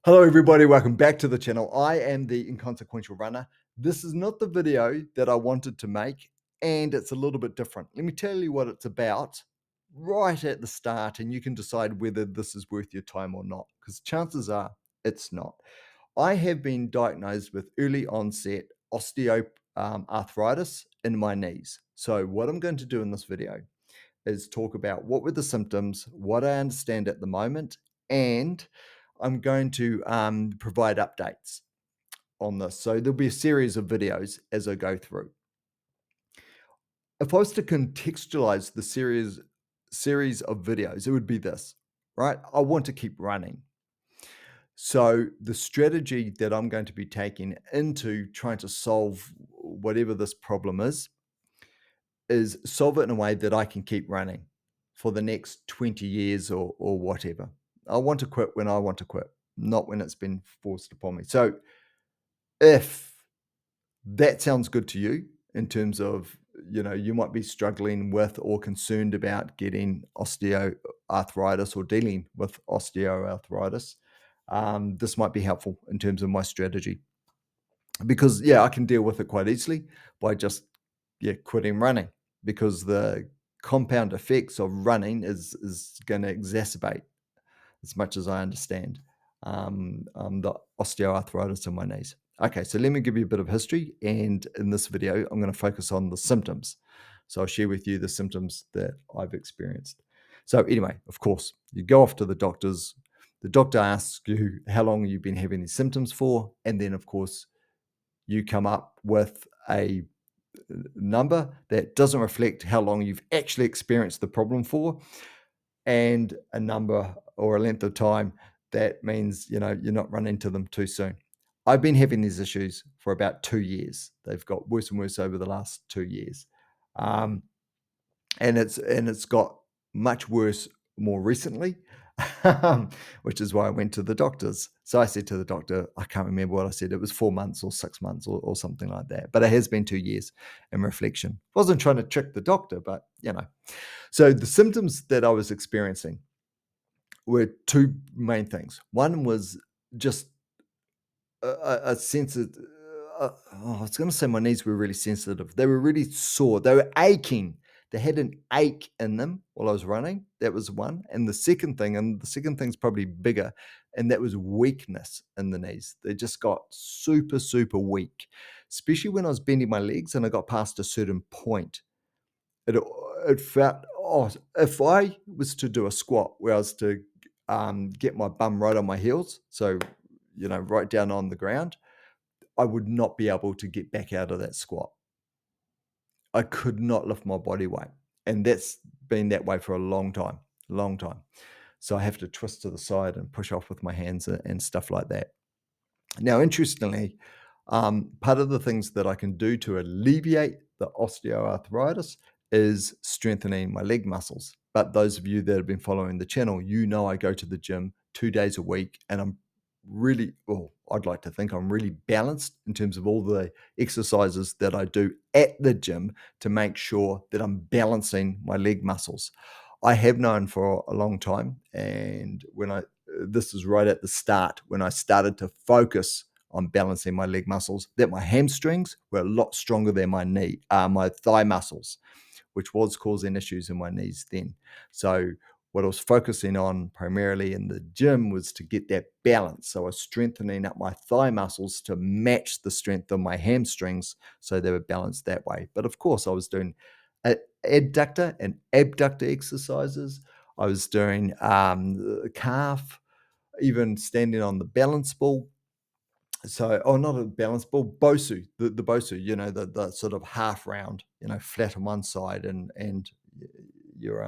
Hello everybody, welcome back to the channel. I am the Inconsequential Runner. This is not the video that I wanted to make, and it's a little bit different. Let me tell you what it's about right at the start, and you can decide whether this is worth your time or not, because chances are it's not. I have been diagnosed with early onset osteoarthritis in my knees. So what I'm going to do in this video is talk about what were the symptoms, what I understand at the moment, and I'm going to provide updates on this. So there'll be a series of videos as I go through. If I was to contextualize the series of videos, it would be this, right? I want to keep running. So the strategy that I'm going to be taking into trying to solve whatever this problem is solve it in a way that I can keep running for the next 20 years or whatever. I want to quit when I want to quit, not when it's been forced upon me. So if that sounds good to you in terms of, you might be struggling with or concerned about getting osteoarthritis or dealing with osteoarthritis, this might be helpful in terms of my strategy. Because, yeah, I can deal with it quite easily by just quitting running, because the compound effects of running is going to exacerbate, as much as I understand, the osteoarthritis in my knees. Okay, so let me give you a bit of history, and in this video, I'm going to focus on the symptoms. So I'll share with you the symptoms that I've experienced. So anyway, of course, you go off to the doctors. The doctor asks you how long you've been having these symptoms for, and then, of course, you come up with a number that doesn't reflect how long you've actually experienced the problem for, and a number or a length of time that means you're not running into them too soon. I've been having these issues for about 2 years. They've got worse and worse over the last 2 years, and it's got much worse more recently, which is why I went to the doctors. So I said to the doctor, I can't remember what I said. It was 4 months or 6 months or something like that. But it has been 2 years in reflection. Wasn't trying to trick the doctor, but So the symptoms that I was experiencing were two main things. One was just a sense of, I was going to say my knees were really sensitive. They were really sore. They were aching. They had an ache in them while I was running. That was one. And the second thing's probably bigger, and that was weakness in the knees. They just got super, super weak, especially when I was bending my legs and I got past a certain point. It felt, if I was to do a squat where I was to get my bum right on my heels, so, right down on the ground, I would not be able to get back out of that squat. I could not lift my body weight. And that's been that way for a long time, long time. So I have to twist to the side and push off with my hands and stuff like that. Now, interestingly, part of the things that I can do to alleviate the osteoarthritis is strengthening my leg muscles. But those of you that have been following the channel, I go to the gym 2 days a week, and I'm really, I'd like to think I'm really balanced in terms of all the exercises that I do at the gym to make sure that I'm balancing my leg muscles. I have known for a long time, and this is right at the start when I started to focus on balancing my leg muscles, that my hamstrings were a lot stronger than my thigh muscles, which was causing issues in my knees then. So what I was focusing on primarily in the gym was to get that balance. So I was strengthening up my thigh muscles to match the strength of my hamstrings, so they were balanced that way. But of course, I was doing adductor and abductor exercises. I was doing calf, even standing on the balance ball. So, not a balance ball, Bosu, the Bosu, the sort of half round, flat on one side, and your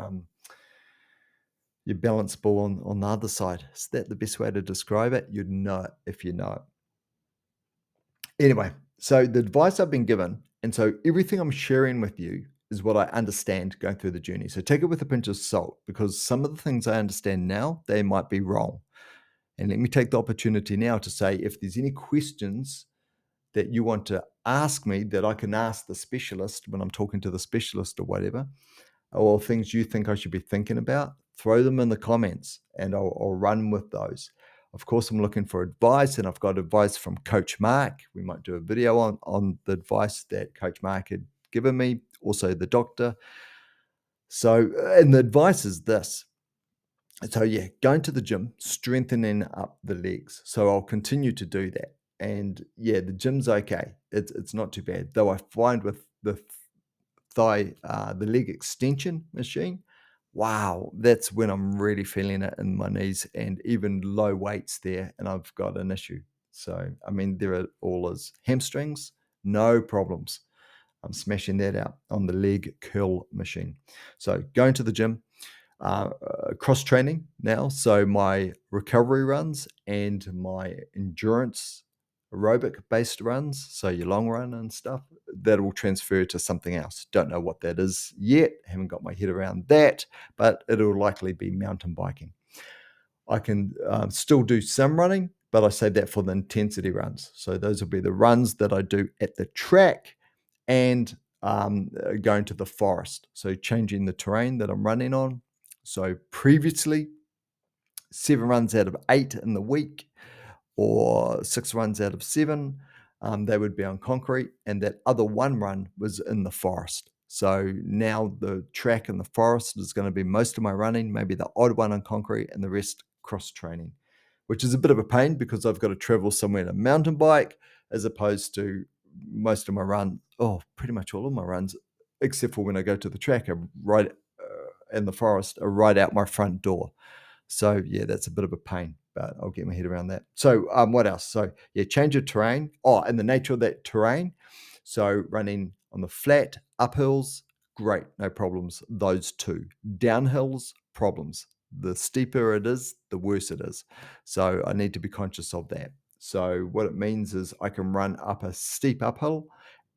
your balance ball on the other side. Is that the best way to describe it? You'd know it if you know it. Anyway, so the advice I've been given, and so everything I'm sharing with you is what I understand going through the journey. So take it with a pinch of salt, because some of the things I understand now, they might be wrong. And let me take the opportunity now to say, if there's any questions that you want to ask me that I can ask the specialist when I'm talking to the specialist or whatever, or things you think I should be thinking about, throw them in the comments and I'll run with those. Of course, I'm looking for advice, and I've got advice from Coach Mark. We might do a video on the advice that Coach Mark had given me, also the doctor. So, and the advice is this. So yeah, going to the gym, strengthening up the legs. So I'll continue to do that. And yeah, the gym's okay. It's not too bad. Though I find with the the leg extension machine, wow, that's when I'm really feeling it in my knees and even low weights there, and I've got an issue. So I mean, there are all is hamstrings, no problems. I'm smashing that out on the leg curl machine. So going to the gym, cross training now. So my recovery runs and my endurance aerobic based runs, so your long run and stuff, that will transfer to something else. Don't know what that is yet. Haven't got my head around that, but it'll likely be mountain biking. I can still do some running, but I save that for the intensity runs. So those will be the runs that I do at the track and going to the forest. So changing the terrain that I'm running on. So previously, 7 runs out of 8 in the week, or 6 runs out of 7, they would be on concrete, and that other 1 run was in the forest. So now the track in the forest is going to be most of my running, maybe the odd one on concrete, and the rest cross training, which is a bit of a pain because I've got to travel somewhere to mountain bike as opposed to most of my run. Oh, pretty much all of my runs, except for when I go to the track, are right in the forest, are right out my front door. So yeah, that's a bit of a pain, but I'll get my head around that. So what else? So yeah, change of terrain. Oh, and the nature of that terrain. So running on the flat, uphills, great, no problems. Those two. Downhills, problems. The steeper it is, the worse it is. So I need to be conscious of that. So what it means is I can run up a steep uphill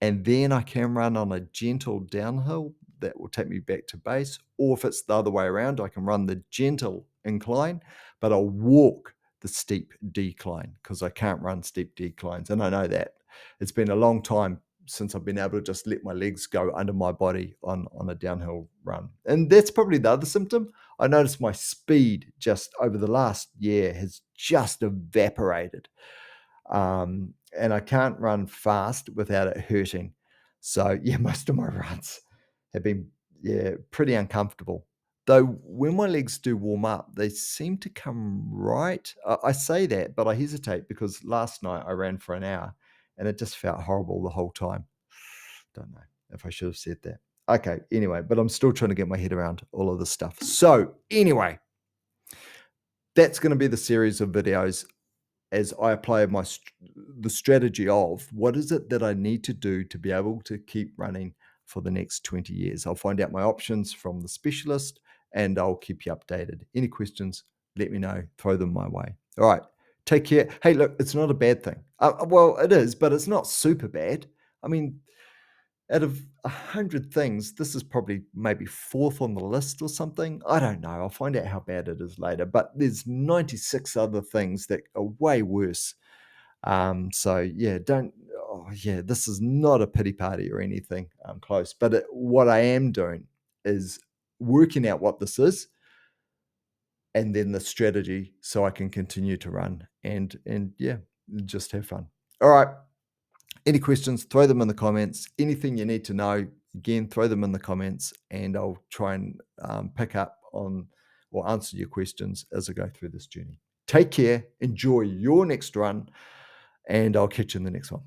and then I can run on a gentle downhill that will take me back to base. Or if it's the other way around, I can run the gentle incline, but I'll walk the steep decline because I can't run steep declines. And I know that. It's been a long time since I've been able to just let my legs go under my body on a downhill run. And that's probably the other symptom. I noticed my speed just over the last year has just evaporated. And I can't run fast without it hurting. So yeah, most of my runs have been pretty uncomfortable. Though when my legs do warm up, they seem to come right. I say that, but I hesitate because last night I ran for an hour and it just felt horrible the whole time. Don't know if I should have said that. Okay, anyway, but I'm still trying to get my head around all of this stuff. So anyway, that's going to be the series of videos as I apply the strategy of what is it that I need to do to be able to keep running for the next 20 years. I'll find out my options from the specialist and I'll keep you updated. Any questions, let me know, throw them my way. All right, take care. Hey, look, it's not a bad thing. Well, it is, but it's not super bad. I mean, out of 100 things, this is probably maybe fourth on the list or something. I don't know. I'll find out how bad it is later. But there's 96 other things that are way worse. So yeah, don't. Oh, yeah, this is not a pity party or anything close. But what I am doing is working out what this is, and then the strategy so I can continue to run and yeah, just have fun. All right. Any questions, throw them in the comments. Anything you need to know, again, throw them in the comments and I'll try and pick up on or answer your questions as I go through this journey. Take care, enjoy your next run, and I'll catch you in the next one.